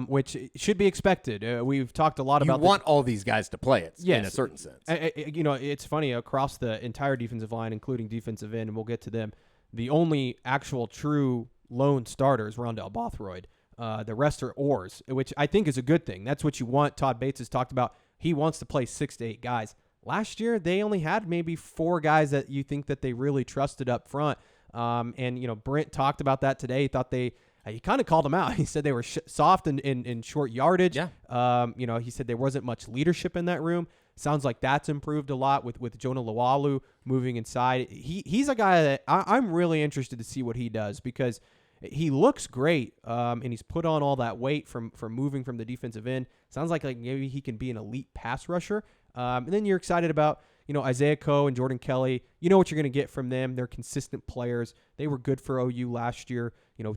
which should be expected. We've talked a lot about. You want all these guys to play it, yes, in a certain sense. It's funny across the entire defensive line, including defensive end, and we'll get to them. The only actual true lone starter is Rondell Bothroyd. The rest are oars, which I think is a good thing. That's what you want. Todd Bates has talked about. He wants to play 6 to 8 guys. Last year, they only had maybe 4 guys that you think that they really trusted up front. Brent talked about that today. He thought he kind of called them out. He said they were soft in short yardage. Yeah. He said there wasn't much leadership in that room. Sounds like that's improved a lot with Jonah Lawalu moving inside. He's a guy that I'm really interested to see what he does because he looks great, and he's put on all that weight from moving from the defensive end. Sounds like maybe he can be an elite pass rusher. And then you're excited about Isaiah Coe and Jordan Kelly. You know what you're going to get from them. They're consistent players. They were good for OU last year.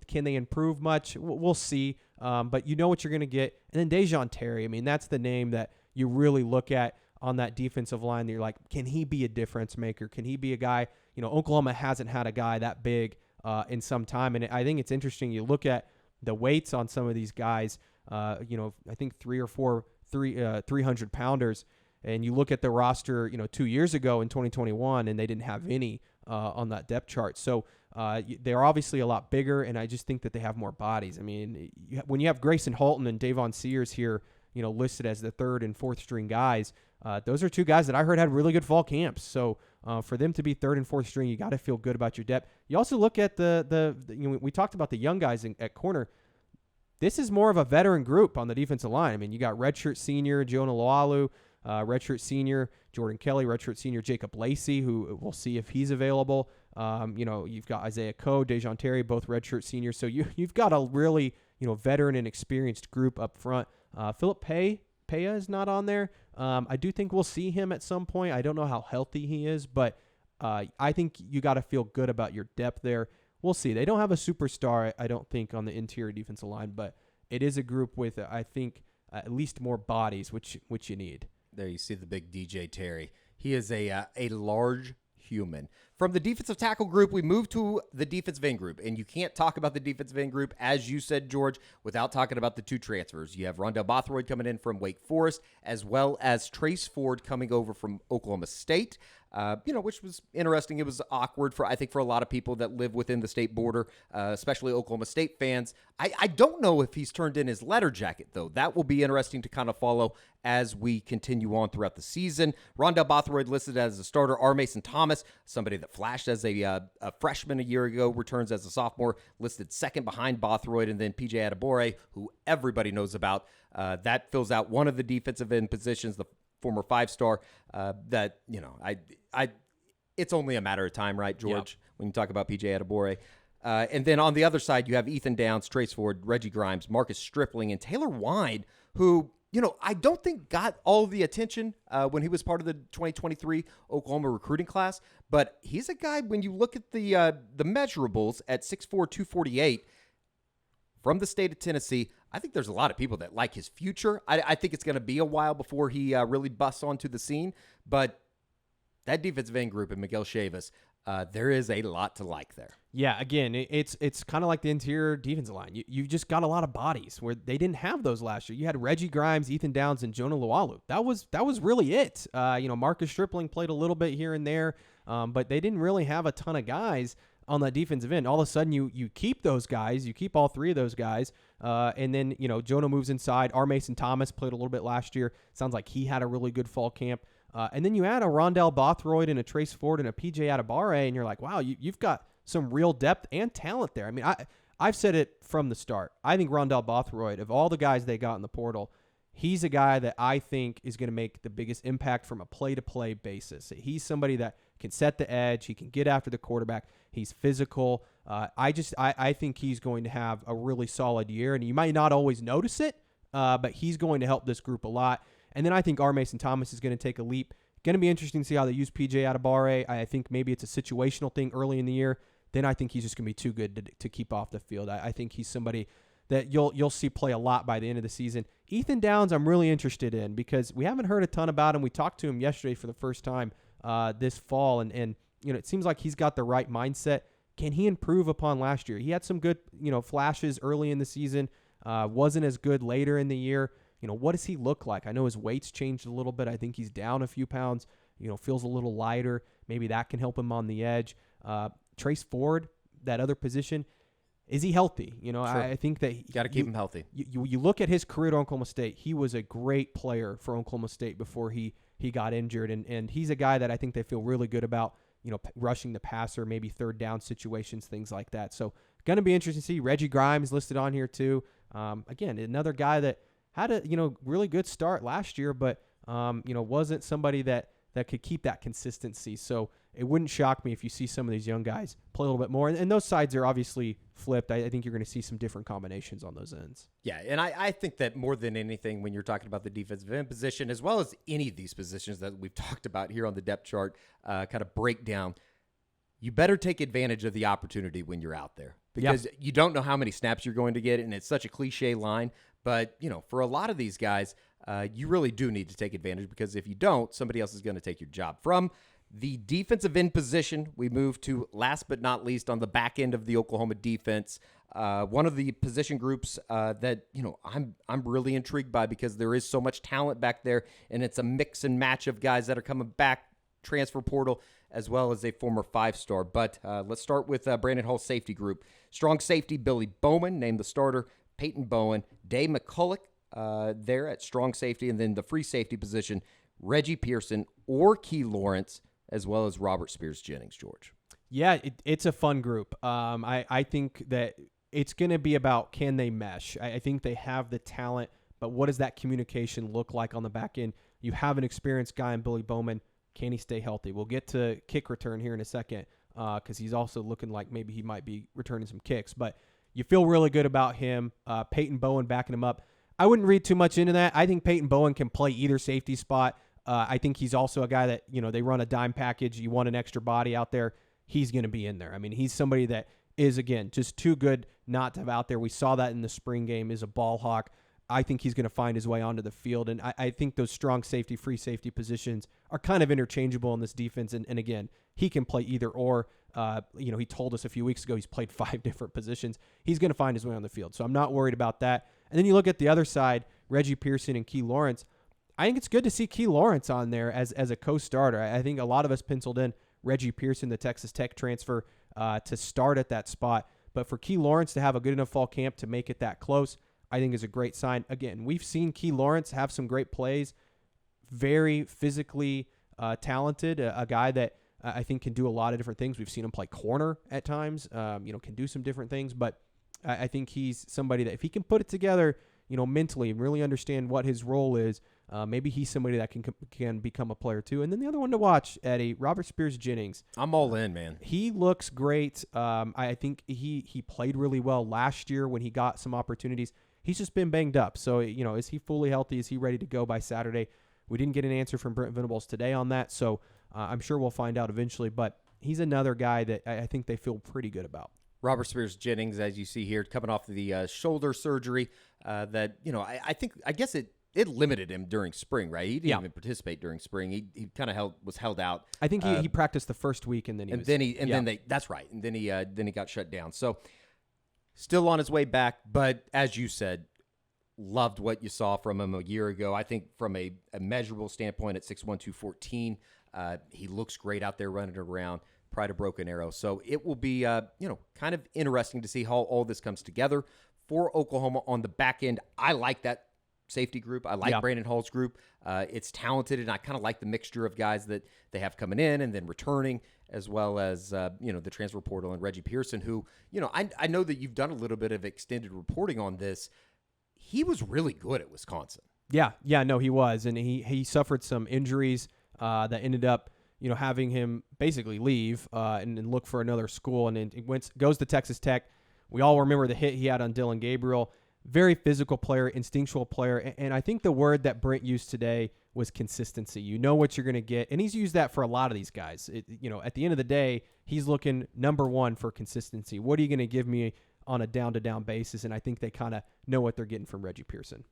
Can they improve much? We'll see. But you know what you're going to get. And then DeJoun Terry. I mean, that's the name that you really look at on that defensive line. You're like, can he be a difference maker? Can he be a guy? Oklahoma hasn't had a guy that big in some time. And I think it's interesting. You look at the weights on some of these guys, I think 3 or 4 300-pounders. And you look at the roster, 2 years ago in 2021, and they didn't have any on that depth chart. So they're obviously a lot bigger, and I just think that they have more bodies. I mean, when you have Grayson Halton and Davon Sears here, listed as the 3rd and 4th string guys, those are 2 guys that I heard had really good fall camps. So for them to be 3rd and 4th string, you got to feel good about your depth. You also look at we talked about the young guys at corner. This is more of a veteran group on the defensive line. I mean, you got redshirt senior Jonah Lawalu, redshirt senior Jordan Kelly, redshirt senior Jacob Lacey, who we'll see if he's available. You've got Isaiah Coe, DeJoun Terry, both redshirt seniors. So you've got a really veteran and experienced group up front. Philip Pea is not on there. I do think we'll see him at some point. I don't know how healthy he is, but I think you got to feel good about your depth there. We'll see. They don't have a superstar, I don't think, on the interior defensive line, but it is a group with, I think, at least more bodies, which you need. There you see the big DJ Terry. He is a large human. From the defensive tackle group, we move to the defensive end group. And you can't talk about the defensive end group, as you said, George, without talking about the two transfers. You have Rondell Bothroyd coming in from Wake Forest, as well as Trace Ford coming over from Oklahoma State. Which was interesting. It was awkward for a lot of people that live within the state border, especially Oklahoma State fans. I don't know if he's turned in his letter jacket, though. That will be interesting to kind of follow as we continue on throughout the season. Rondell Bothroyd listed as a starter. R. Mason Thomas, somebody that flashed as a freshman a year ago, returns as a sophomore, listed second behind Bothroyd, and then P.J. Adebawore, who everybody knows about. That fills out one of the defensive end positions, the former five-star, it's only a matter of time, right, George, when you talk about P.J. Adebawore. And then on the other side, you have Ethan Downs, Trace Ford, Reggie Grimes, Marcus Stripling, and Taylor Wine, who, I don't think got all the attention when he was part of the 2023 Oklahoma recruiting class. But he's a guy, when you look at the measurables at 6'4", 248, from the state of Tennessee, I think there's a lot of people that like his future. I think it's going to be a while before he really busts onto the scene. But that defensive end group in Miguel Chavis, there is a lot to like there. Yeah, again, it's kind of like the interior defensive line. You just got a lot of bodies where they didn't have those last year. You had Reggie Grimes, Ethan Downs, and Jonah Lualu. That was really it. Marcus Stripling played a little bit here and there, but they didn't really have a ton of guys on that defensive end. All of a sudden, you keep those guys. You keep all three of those guys, and then Jonah moves inside. R. Mason Thomas played a little bit last year. Sounds like he had a really good fall camp. And then you add a Rondell Bothroyd and a Trace Ford and a P.J. Adebawore, and you're like, wow, you've got some real depth and talent there. I mean, I've said it from the start. I think Rondell Bothroyd, of all the guys they got in the portal, he's a guy that I think is going to make the biggest impact from a play-to-play basis. He's somebody that can set the edge. He can get after the quarterback. He's physical. I think he's going to have a really solid year, and you might not always notice it, but he's going to help this group a lot. And then I think R. Mason Thomas is going to take a leap. Going to be interesting to see how they use P.J. Adebawore. I think maybe it's a situational thing early in the year. Then I think he's just going to be too good to keep off the field. I think he's somebody that you'll see play a lot by the end of the season. Ethan Downs, I'm really interested in because we haven't heard a ton about him. We talked to him yesterday for the first time this fall, and it seems like he's got the right mindset. Can he improve upon last year? He had some good flashes early in the season. Wasn't as good later in the year. What does he look like? I know his weight's changed a little bit. I think he's down a few pounds, feels a little lighter. Maybe that can help him on the edge. Trace Ford, that other position, is he healthy? Sure. I think that you got to keep him healthy. You look at his career at Oklahoma State, he was a great player for Oklahoma State before he got injured. And he's a guy that I think they feel really good about, rushing the passer, maybe third down situations, things like that. So going to be interesting to see. Reggie Grimes listed on here too. Again, another guy that had a really good start last year, but wasn't somebody that could keep that consistency. So it wouldn't shock me if you see some of these young guys play a little bit more. And those sides are obviously flipped. I think you're going to see some different combinations on those ends. Yeah, and I think that more than anything, when you're talking about the defensive end position, as well as any of these positions that we've talked about here on the depth chart, kind of breakdown, you better take advantage of the opportunity when you're out there. Because you don't know how many snaps you're going to get, and it's such a cliche line. But, for a lot of these guys, you really do need to take advantage because if you don't, somebody else is going to take your job. From the defensive end position, we move to, last but not least, on the back end of the Oklahoma defense. One of the position groups that, I'm really intrigued by because there is so much talent back there, and it's a mix and match of guys that are coming back, transfer portal, as well as a former five-star. But let's start with Brandon Hall's safety group. Strong safety, Billy Bowman, named the starter. Peyton Bowen, Dave McCulloch there at strong safety, and then the free safety position, Reggie Pearson or Key Lawrence, as well as Robert Spears Jennings, George. Yeah, it's a fun group. I think that it's going to be about can they mesh. I think they have the talent, but what does that communication look like on the back end? You have an experienced guy in Billy Bowman. Can he stay healthy? We'll get to kick return here in a second because he's also looking like maybe he might be returning some kicks, but you feel really good about him. Peyton Bowen backing him up. I wouldn't read too much into that. I think Peyton Bowen can play either safety spot. I think he's also a guy that, they run a dime package. You want an extra body out there, he's going to be in there. I mean, he's somebody that is, again, just too good not to have out there. We saw that in the spring game, is a ball hawk. I think he's going to find his way onto the field. And I think those strong safety, free safety positions are kind of interchangeable in this defense. And again, he can play either or. He told us a few weeks ago he's played 5 different positions. He's going to find his way on the field. So I'm not worried about that. And then you look at the other side, Reggie Pearson and Key Lawrence. I think it's good to see Key Lawrence on there as a co-starter. I think a lot of us penciled in Reggie Pearson, the Texas Tech transfer, to start at that spot. But for Key Lawrence to have a good enough fall camp to make it that close, I think is a great sign. Again, we've seen Key Lawrence have some great plays, very physically talented, a guy that I think can do a lot of different things. We've seen him play corner at times, can do some different things, but I think he's somebody that if he can put it together, mentally and really understand what his role is, maybe he's somebody that can become a player too. And then the other one to watch, Eddie, Robert Spears-Jennings. I'm all in, man. He looks great. I think he played really well last year when he got some opportunities. He's just been banged up. So, is he fully healthy? Is he ready to go by Saturday? We didn't get an answer from Brent Venables today on that, so I'm sure we'll find out eventually. But he's another guy that I think they feel pretty good about. Robert Spears-Jennings, as you see here, coming off the shoulder surgery that, I guess it limited him during spring, right? He didn't even participate during spring. He kind of was held out. I think he practiced the first week and then that's right. And then he got shut down. So still on his way back, but as you said, loved what you saw from him a year ago. I think from a measurable standpoint at 6'1", 214, he looks great out there running around. Pride of Broken Arrow. So it will be, kind of interesting to see how all this comes together for Oklahoma on the back end. I like that safety group. I like Brandon Hall's group. It's talented, and I kind of like the mixture of guys that they have coming in and then returning, as well as, the transfer portal and Reggie Pearson, who, I know that you've done a little bit of extended reporting on this. He was really good at Wisconsin. Yeah, no, he was. And he suffered some injuries that ended up, having him basically leave and look for another school. And then he goes to Texas Tech. We all remember the hit he had on Dylan Gabriel. Very physical player, instinctual player. And I think the word that Brent used today was consistency. You know what you're going to get. And he's used that for a lot of these guys. At the end of the day, he's looking number one for consistency. What are you going to give me on a down-to-down basis? And I think they kind of know what they're getting from Reggie Pearson.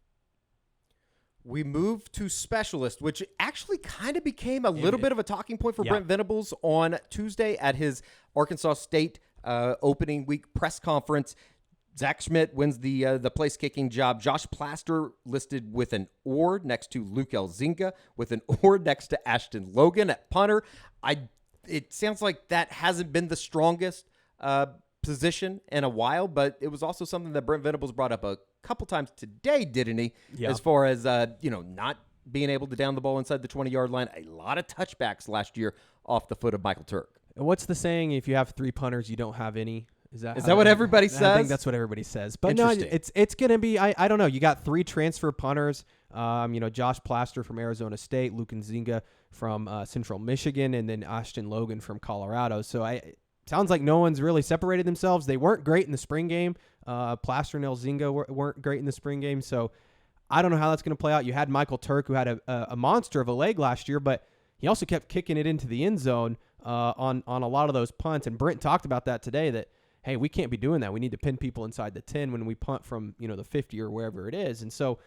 We move to specialist, which actually kind of became a little bit of a talking point for Brent Venables on Tuesday at his Arkansas State opening week press conference. Zach Schmidt wins the place-kicking job. Josh Plaster listed with an oar next to Luke Elzinga, with an oar next to Ashton Logan at punter. It sounds like that hasn't been the strongest position in a while, but it was also something that Brent Venables brought up a couple times today, didn't he? Yeah. As far as not being able to down the ball inside the 20-yard line. A lot of touchbacks last year off the foot of Michael Turk. What's the saying? If you have 3 punters, you don't have any. Is that what everybody says? I think that's what everybody says. But no, it's going to be, I don't know. You got 3 transfer punters. Josh Plaster from Arizona State, Luke Nzinga from Central Michigan, and then Ashton Logan from Colorado. So it sounds like no one's really separated themselves. They weren't great in the spring game. Plaster and Elzinga weren't great in the spring game. So I don't know how that's going to play out. You had Michael Turk, who had a monster of a leg last year, but he also kept kicking it into the end zone on a lot of those punts. And Brent talked about that today, that, hey, we can't be doing that. We need to pin people inside the 10 when we punt from, the 50 or wherever it is. And so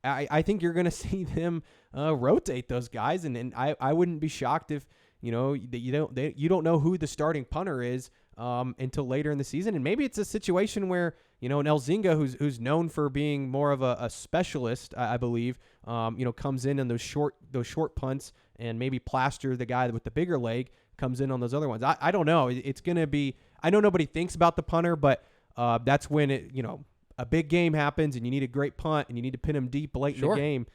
I think you're going to see them rotate those guys. And I wouldn't be shocked if, you don't know who the starting punter is until later in the season. And maybe it's a situation where, an Elzinga, who's known for being more of a specialist, I believe, comes in those short punts, and maybe Plaster, the guy with the bigger leg, comes in on those other ones. I don't know. It's going to be, I know nobody thinks about the punter, but that's when a big game happens and you need a great punt and you need to pin him deep late in the game.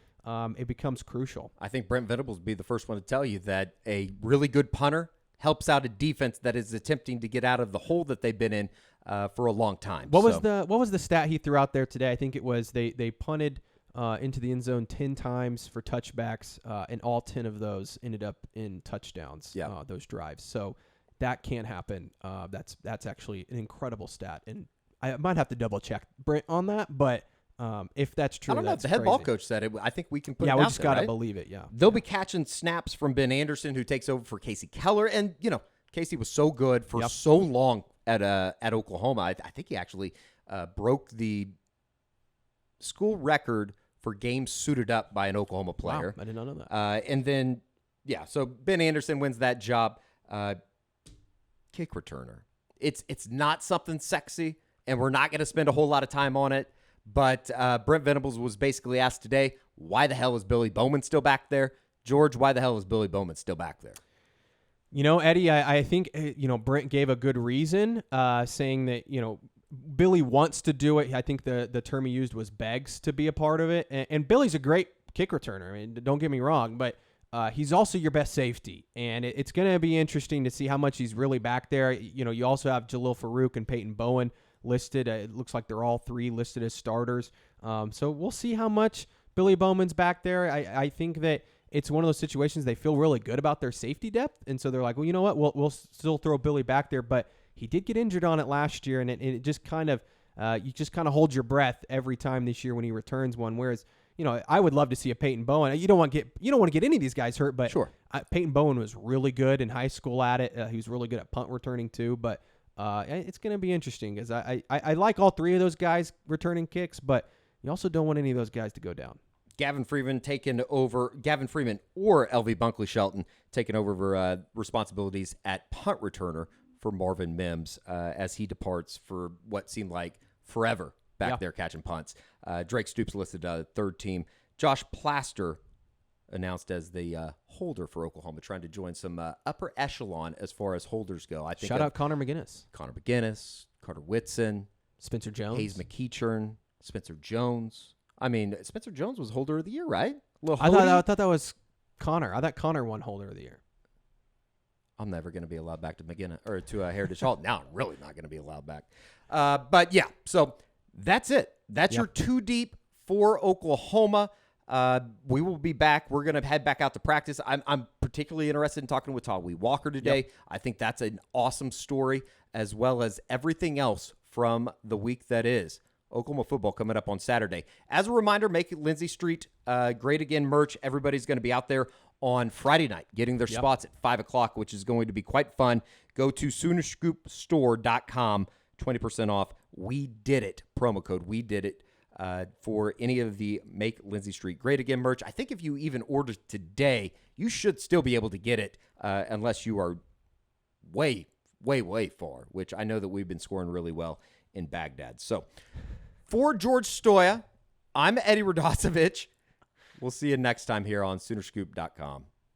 It becomes crucial. I think Brent Venables would be the first one to tell you that a really good punter helps out a defense that is attempting to get out of the hole that they've been in for a long time. What was the stat he threw out there today? I think it was they punted into the end zone 10 times for touchbacks, and all 10 of those ended up in touchdowns. Those drives. So that can't happen. That's actually an incredible stat, and I might have to double check Brent on that, but. If that's true, I don't know if the head ball coach said it. I think we can put it out there. Yeah, we just got to believe it, They'll be catching snaps from Ben Anderson, who takes over for Casey Keller. And, Casey was so good for so long at Oklahoma. I think he actually broke the school record for games suited up by an Oklahoma player. Wow, I did not know that. And then, so Ben Anderson wins that job. Kick returner. It's not something sexy, and we're not going to spend a whole lot of time on it. But Brent Venables was basically asked today, why the hell is Billy Bowman still back there? George, why the hell is Billy Bowman still back there? Eddie, I think, Brent gave a good reason, saying that, Billy wants to do it. I think the term he used was begs to be a part of it. And Billy's a great kick returner. I mean, don't get me wrong, but he's also your best safety. And it's going to be interesting to see how much he's really back there. You also have Jalil Farouk and Peyton Bowen listed. It looks like they're all three listed as starters. So we'll see how much Billy Bowman's back there. I think that it's one of those situations they feel really good about their safety depth. And so they're like, well, you know what? We'll still throw Billy back there. But he did get injured on it last year, and it just kind of you just kind of hold your breath every time this year when he returns one. Whereas, I would love to see a Peyton Bowen. You don't want to get any of these guys hurt, but sure. Peyton Bowen was really good in high school at it. He was really good at punt returning too. But it's going to be interesting because I like all three of those guys returning kicks, but you also don't want any of those guys to go down. Gavin Freeman or LV Bunkley Shelton taking over responsibilities at punt returner for Marvin Mims as he departs for what seemed like forever back there catching punts. Drake Stoops listed third team. Josh Plaster announced as the holder for Oklahoma, trying to join some upper echelon as far as holders go. I think Shout out Connor McGinnis, Carter Whitson, Spencer Jones, Hayes McEachern, Spencer Jones. I mean, Spencer Jones was holder of the year, right? I thought that was Connor. I thought Connor won holder of the year. I'm never going to be allowed back to McGinnis or to Heritage Hall. Now I'm really not going to be allowed back. But yeah, so that's it. That's your two deep for Oklahoma. We will be back. We're going to head back out to practice. I'm particularly interested in talking with Tawee Walker today. Yep. I think that's an awesome story, as well as everything else from the week that is. Oklahoma football coming up on Saturday. As a reminder, make Lindsay Street Great Again merch. Everybody's going to be out there on Friday night getting their spots at 5 o'clock, which is going to be quite fun. Go to SoonerScoopStore.com, 20% off. We did it. Promo code We Did It for any of the Make Lindsay Street Great Again merch. I think if you even order today, you should still be able to get it unless you are way, way, way far, which I know that we've been scoring really well in Baghdad. So for George Stoya, I'm Eddie Radosevich. We'll see you next time here on SoonerScoop.com.